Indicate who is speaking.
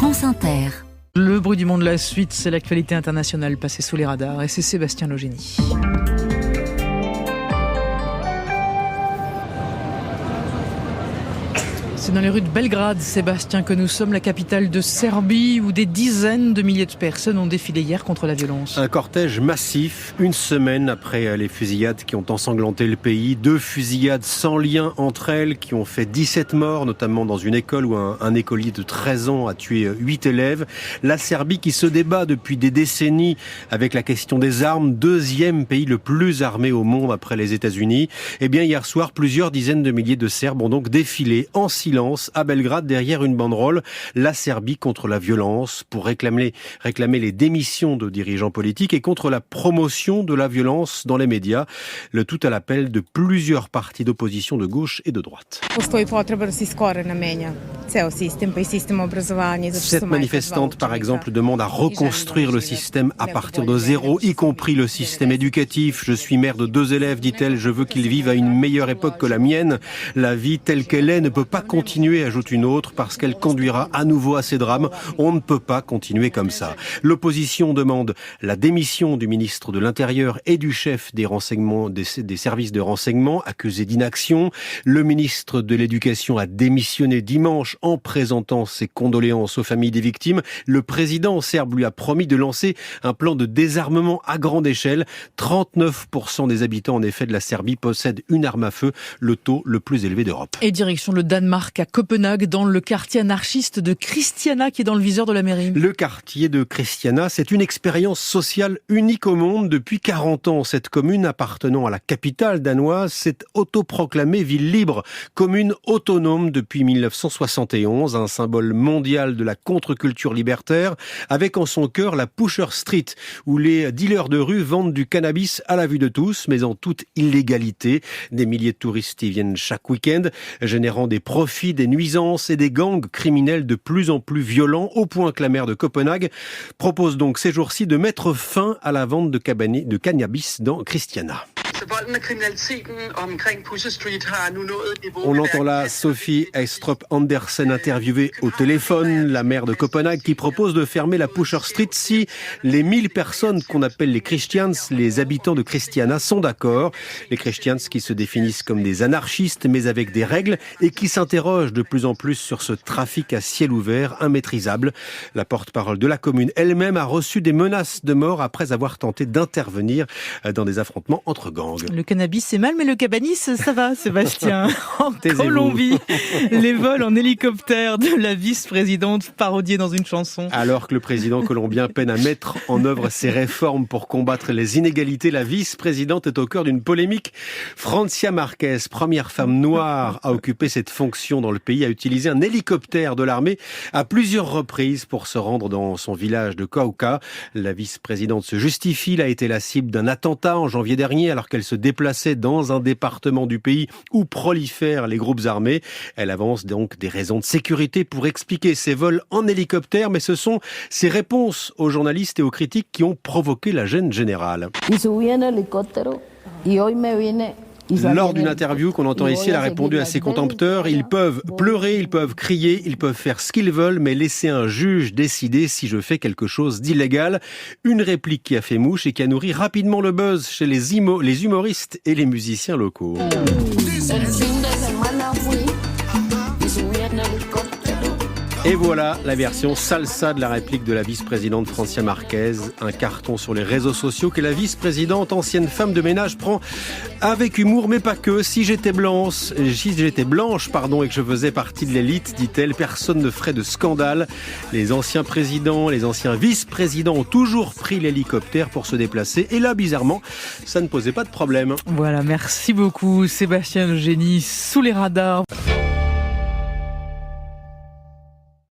Speaker 1: France Inter.
Speaker 2: Le bruit du monde, la suite, c'est l'actualité internationale passée sous les radars et c'est Sébastien Logénie. C'est dans les rues de Belgrade, Sébastien, que nous sommes, la capitale de Serbie, où des dizaines de milliers de personnes ont défilé hier contre la violence.
Speaker 3: Un cortège massif, une semaine après les fusillades qui ont ensanglanté le pays. 2 fusillades sans lien entre elles qui ont fait 17 morts, notamment dans une école où un écolier de 13 ans a tué 8 élèves. La Serbie qui se débat depuis des décennies avec la question des armes, 2e pays le plus armé au monde après les États-Unis. Eh bien, hier soir, plusieurs dizaines de milliers de Serbes ont donc défilé en silence à Belgrade derrière une banderole, la Serbie contre la violence, pour réclamer les démissions de dirigeants politiques et contre la promotion de la violence dans les médias. Le tout à l'appel de plusieurs partis d'opposition de gauche et de droite. Cette manifestante, par exemple, demande à reconstruire le système à partir de zéro, y compris le système éducatif. Je suis mère de 2 élèves, dit-elle, je veux qu'ils vivent à une meilleure époque que la mienne. La vie telle qu'elle est ne peut pas continuer, ajoute une autre, parce qu'elle conduira à nouveau à ces drames. On ne peut pas continuer comme ça. L'opposition demande la démission du ministre de l'Intérieur et du chef des renseignements, des services de renseignement, accusés d'inaction. Le ministre de l'Éducation a démissionné dimanche en présentant ses condoléances aux familles des victimes. Le président serbe lui a promis de lancer un plan de désarmement à grande échelle. 39% des habitants, en effet, de la Serbie possèdent une arme à feu, le taux le plus élevé d'Europe.
Speaker 2: Et direction le Danemark, à Copenhague, dans le quartier anarchiste de Christiania, qui est dans le viseur de la mairie.
Speaker 3: Le quartier de Christiania, c'est une expérience sociale unique au monde. Depuis 40 ans, cette commune appartenant à la capitale danoise s'est autoproclamée ville libre, commune autonome depuis 1971, un symbole mondial de la contre-culture libertaire, avec en son cœur la Pusher Street, où les dealers de rue vendent du cannabis à la vue de tous, mais en toute illégalité. Des milliers de touristes y viennent chaque week-end, générant des profits, des nuisances et des gangs criminels de plus en plus violents, au point que la maire de Copenhague propose donc ces jours-ci de mettre fin à la vente de cannabis dans Christiania. On entend là Sophie Estrup Andersen interviewée au téléphone, la maire de Copenhague, qui propose de fermer la Pusher Street si les 1000 personnes qu'on appelle les Christians, les habitants de Christiania, sont d'accord. Les Christians qui se définissent comme des anarchistes, mais avec des règles, et qui s'interrogent de plus en plus sur ce trafic à ciel ouvert, immaîtrisable. La porte-parole de la commune elle-même a reçu des menaces de mort après avoir tenté d'intervenir dans des affrontements entre gangs.
Speaker 2: Le cannabis, c'est mal, mais le cabanis, ça va, Sébastien. En Colombie, les vols en hélicoptère de la vice-présidente parodiés dans une chanson.
Speaker 3: Alors que le président colombien peine à mettre en œuvre ses réformes pour combattre les inégalités, la vice-présidente est au cœur d'une polémique. Francia Marquez, première femme noire à occuper cette fonction dans le pays, a utilisé un hélicoptère de l'armée à plusieurs reprises pour se rendre dans son village de Cauca. La vice-présidente se justifie, elle a été la cible d'un attentat en janvier dernier alors qu'elle se déplaçait dans un département du pays où prolifèrent les groupes armés. Elle avance donc des raisons de sécurité pour expliquer ses vols en hélicoptère, mais ce sont ses réponses aux journalistes et aux critiques qui ont provoqué la gêne générale. Lors d'une interview qu'on entend ici, elle a répondu à ses contempteurs: ils peuvent pleurer, ils peuvent crier, ils peuvent faire ce qu'ils veulent, mais laissez un juge décider si je fais quelque chose d'illégal. Une réplique qui a fait mouche et qui a nourri rapidement le buzz chez les humoristes et les musiciens locaux. Et voilà la version salsa de la réplique de la vice-présidente Francia Marquez. Un carton sur les réseaux sociaux que la vice-présidente, ancienne femme de ménage, prend avec humour, mais pas que. Si j'étais blanche, et que je faisais partie de l'élite, dit-elle, personne ne ferait de scandale. Les anciens présidents, les anciens vice-présidents ont toujours pris l'hélicoptère pour se déplacer. Et là, bizarrement, ça ne posait pas de problème.
Speaker 2: Voilà, merci beaucoup Sébastien Logénie, sous les radars.